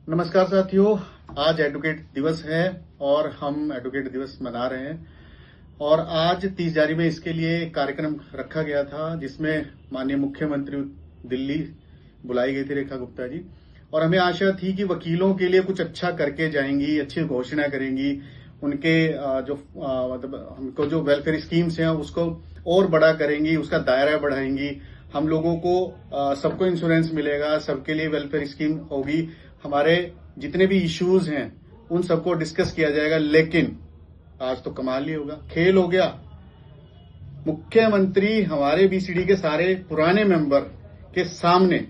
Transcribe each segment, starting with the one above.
नमस्कार साथियों, आज एडवोकेट दिवस है और हम एडवोकेट दिवस मना रहे हैं। और आज 30 जनवरी में इसके लिए एक कार्यक्रम रखा गया था जिसमें माननीय मुख्यमंत्री दिल्ली बुलाई गई थी, रेखा गुप्ता जी। और हमें आशा थी कि वकीलों के लिए कुछ अच्छा करके जाएंगी, अच्छी घोषणा करेंगी, उनके मतलब हमको जो वेलफेयर स्कीम्स हैं उसको और बड़ा करेंगी, उसका दायरा बढ़ाएंगी। हम लोगों को सबको इंश्योरेंस मिलेगा, सबके लिए वेलफेयर स्कीम होगी, हमारे जितने भी इश्यूज हैं उन सबको डिस्कस किया जाएगा। लेकिन आज तो कमाल ही होगा, खेल हो गया। मुख्यमंत्री हमारे बीसीडी के सारे पुराने मेंबर के सामने,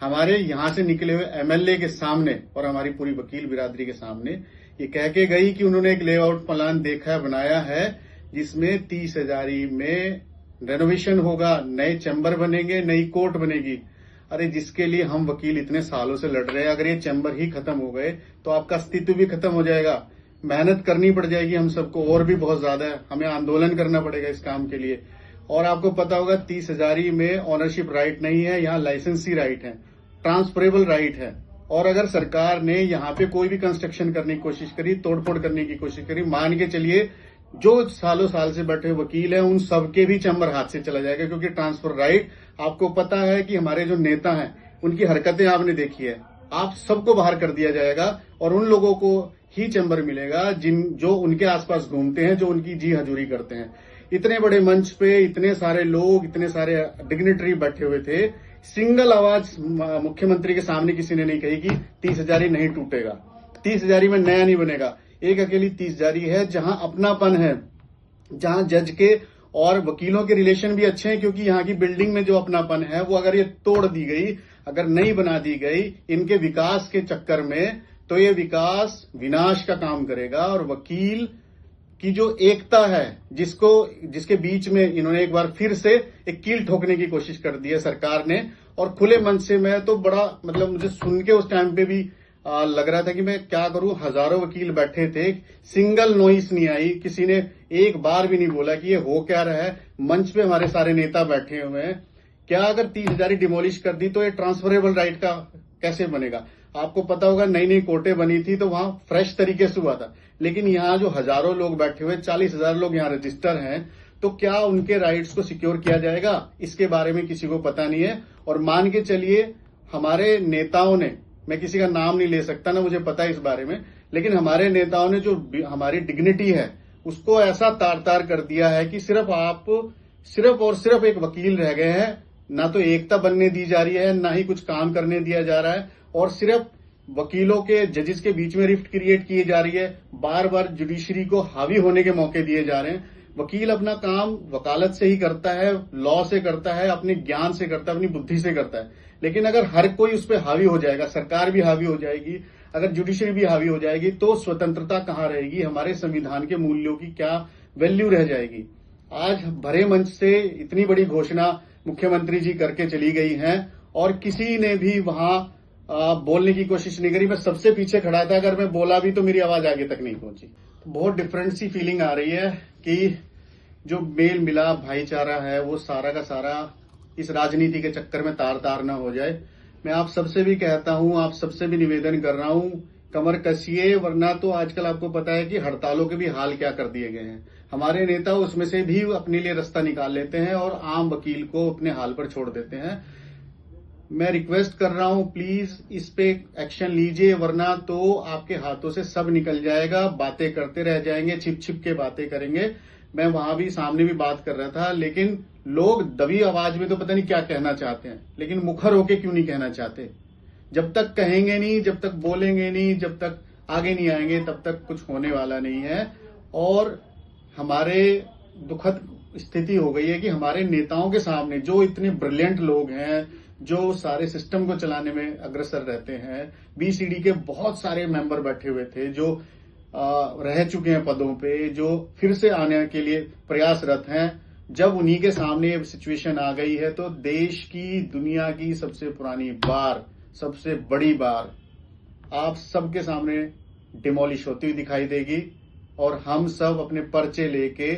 हमारे यहां से निकले हुए एमएलए के सामने और हमारी पूरी वकील बिरादरी के सामने ये कह के गई कि उन्होंने एक लेआउट प्लान देखा है, बनाया है, जिसमें 30 जनवरी में रेनोवेशन होगा, नए चैम्बर बनेंगे, नई कोर्ट बनेगी। अरे जिसके लिए हम वकील इतने सालों से लड़ रहे हैं, अगर ये चैम्बर ही खत्म हो गए तो आपका अस्तित्व भी खत्म हो जाएगा। मेहनत करनी पड़ जाएगी हम सबको, और भी बहुत ज्यादा है, हमें आंदोलन करना पड़ेगा इस काम के लिए। और आपको पता होगा 30 जनवरी में ऑनरशिप राइट नहीं है, यहाँ लाइसेंसी राइट है, ट्रांसफरेबल राइट है। और अगर सरकार ने यहाँ पे कोई भी कंस्ट्रक्शन करने की कोशिश करी, तोड़फोड़ करने की कोशिश करी, मान के चलिए जो सालों साल से बैठे वकील हैं उन सबके भी चैम्बर हाथ से चला जाएगा। क्योंकि ट्रांसफर राइट, आपको पता है कि हमारे जो नेता हैं उनकी हरकतें आपने देखी है, आप सबको बाहर कर दिया जाएगा और उन लोगों को ही चैम्बर मिलेगा जो उनके आसपास घूमते हैं, जो उनकी जी हजूरी करते हैं। इतने बड़े मंच पे इतने सारे लोग, इतने सारे डिग्नेटरी बैठे हुए थे, सिंगल आवाज मुख्यमंत्री के सामने किसी ने नहीं कही कि 30 जनवरी नहीं टूटेगा, 30 जनवरी में नया नहीं बनेगा। एक अकेली 30 जनवरी है जहां अपनापन है, जहां जज के और वकीलों के रिलेशन भी अच्छे हैं। क्योंकि यहाँ की बिल्डिंग में जो अपनापन है वो अगर ये तोड़ दी गई, अगर नहीं बना दी गई इनके विकास के चक्कर में, तो ये विकास विनाश का काम करेगा। और वकील की जो एकता है, जिसके बीच में इन्होंने एक बार फिर से एक कील ठोकने की कोशिश कर दी है सरकार ने। और खुले मन से, मैं तो बड़ा मतलब मुझे सुन के उस टाइम पे भी लग रहा था कि मैं क्या करूं। हजारों वकील बैठे थे, सिंगल नॉइस नहीं आई, किसी ने एक बार भी नहीं बोला कि ये हो क्या रहा है। मंच पे हमारे सारे नेता बैठे हुए हैं। क्या अगर 30 जनवरी डिमोलिश कर दी तो ये ट्रांसफरेबल राइट का कैसे बनेगा? आपको पता होगा नई नई कोर्टें बनी थी तो वहां फ्रेश तरीके से हुआ था। लेकिन यहाँ जो हजारों लोग बैठे हुए, 40,000 लोग यहाँ रजिस्टर हैं, तो क्या उनके राइट्स को सिक्योर किया जाएगा? इसके बारे में किसी को पता नहीं है। और मान के चलिए हमारे नेताओं ने, मैं किसी का नाम नहीं ले सकता ना, मुझे पता है इस बारे में, लेकिन हमारे नेताओं ने जो हमारी डिग्निटी है उसको ऐसा तार तार कर दिया है कि सिर्फ और सिर्फ एक वकील रह गए हैं। ना तो एकता बनने दी जा रही है, ना ही कुछ काम करने दिया जा रहा है, और सिर्फ वकीलों के, जजेस के बीच में रिफ्ट क्रिएट की जा रही है। बार बार जुडिशरी को हावी होने के मौके दिए जा रहे हैं। वकील अपना काम वकालत से ही करता है, लॉ से करता है, अपने ज्ञान से करता है, अपनी बुद्धि से करता है। लेकिन अगर हर कोई उस पर हावी हो जाएगा, सरकार भी हावी हो जाएगी, अगर जुडिशरी भी हावी हो जाएगी, तो स्वतंत्रता कहां रहेगी? हमारे संविधान के मूल्यों की क्या वैल्यू रह जाएगी? आज भरे मंच से इतनी बड़ी घोषणा मुख्यमंत्री जी करके चली गई हैं और किसी ने भी वहां बोलने की कोशिश नहीं करी। मैं सबसे पीछे खड़ा था, अगर मैं बोला भी तो मेरी आवाज आगे तक नहीं पहुंची। तो बहुत डिफरेंट सी फीलिंग आ रही है कि जो मेल मिलाप भाईचारा है वो सारा का सारा इस राजनीति के चक्कर में तार तार ना हो जाए। मैं आप सबसे भी कहता हूं, आप सबसे भी निवेदन कर रहा हूं, कमर कसिए, वरना तो आजकल आपको पता है कि हड़तालों के भी हाल क्या कर दिए गए हैं। हमारे नेता उसमें से भी अपने लिए रास्ता निकाल लेते हैं और आम वकील को अपने हाल पर छोड़ देते हैं। मैं रिक्वेस्ट कर रहा हूं, प्लीज इस पे एक्शन लीजिए, वरना तो आपके हाथों से सब निकल जाएगा। बातें करते रह जाएंगे, छिप छिप के बातें करेंगे। मैं वहां भी सामने भी बात कर रहा था, लेकिन लोग दबी आवाज में तो पता नहीं क्या कहना चाहते हैं, लेकिन मुखर होके क्यों नहीं कहना चाहते? जब तक कहेंगे नहीं, जब तक बोलेंगे नहीं, जब तक आगे नहीं आएंगे, तब तक कुछ होने वाला नहीं है। और हमारे दुखद स्थिति हो गई है कि हमारे नेताओं के सामने जो इतने ब्रिलियंट लोग हैं, जो सारे सिस्टम को चलाने में अग्रसर रहते हैं, बीसीडी के बहुत सारे मेंबर बैठे हुए थे जो रह चुके हैं पदों पे, जो फिर से आने के लिए प्रयासरत हैं, जब उन्हीं के सामने ये सिचुएशन आ गई है तो देश की, दुनिया की सबसे पुरानी बार, सबसे बड़ी बार आप सबके सामने डिमोलिश होती हुई दिखाई देगी। और हम सब अपने पर्चे लेके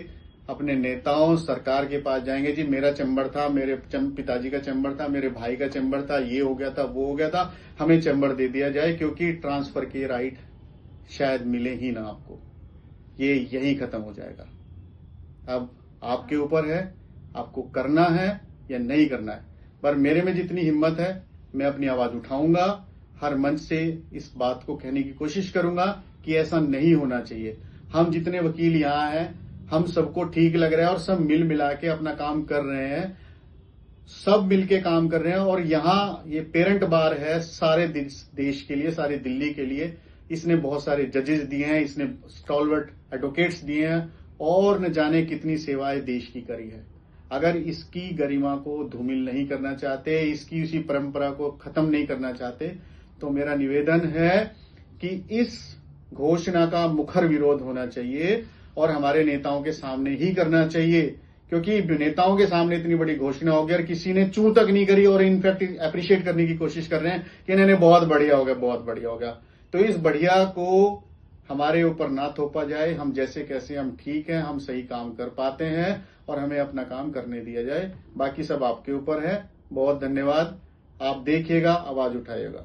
अपने नेताओं सरकार के पास जाएंगे, जी मेरा चैम्बर था, मेरे पिताजी का चैम्बर था, मेरे भाई का चैम्बर था, ये हो गया था, वो हो गया था, हमें चैम्बर दे दिया जाए, क्योंकि ट्रांसफर के राइट शायद मिले ही ना आपको। ये यही खत्म हो जाएगा। अब आपके ऊपर है, आपको करना है या नहीं करना है। पर मेरे में जितनी हिम्मत है, मैं अपनी आवाज उठाऊंगा, हर मंच से इस बात को कहने की कोशिश करूंगा कि ऐसा नहीं होना चाहिए। हम जितने वकील यहाँ हैं, हम सबको ठीक लग रहा है और सब मिल मिला के अपना काम कर रहे हैं, सब मिलके काम कर रहे हैं। और यहाँ ये पेरेंट बार है सारे देश के लिए, सारे दिल्ली के लिए। इसने बहुत सारे जजेस दिए हैं, इसने स्टॉलवर्ट एडवोकेट्स दिए हैं और न जाने कितनी सेवाएं देश की करी है। अगर इसकी गरिमा को धूमिल नहीं करना चाहते, इसकी उसी परंपरा को खत्म नहीं करना चाहते, तो मेरा निवेदन है कि इस घोषणा का मुखर विरोध होना चाहिए और हमारे नेताओं के सामने ही करना चाहिए। क्योंकि नेताओं के सामने इतनी बड़ी घोषणा हो गई और किसी ने चू तक नहीं करी और इनफैक्ट अप्रिशिएट करने की कोशिश कर रहे हैं कि इन्होंने बहुत बढ़िया हो गया, बहुत बढ़िया हो गया। तो इस बढ़िया को हमारे ऊपर ना थोपा जाए। हम जैसे कैसे हम ठीक हैं, हम सही काम कर पाते हैं और हमें अपना काम करने दिया जाए। बाकी सब आपके ऊपर है। बहुत धन्यवाद। आप देखिएगा, आवाज उठाइएगा।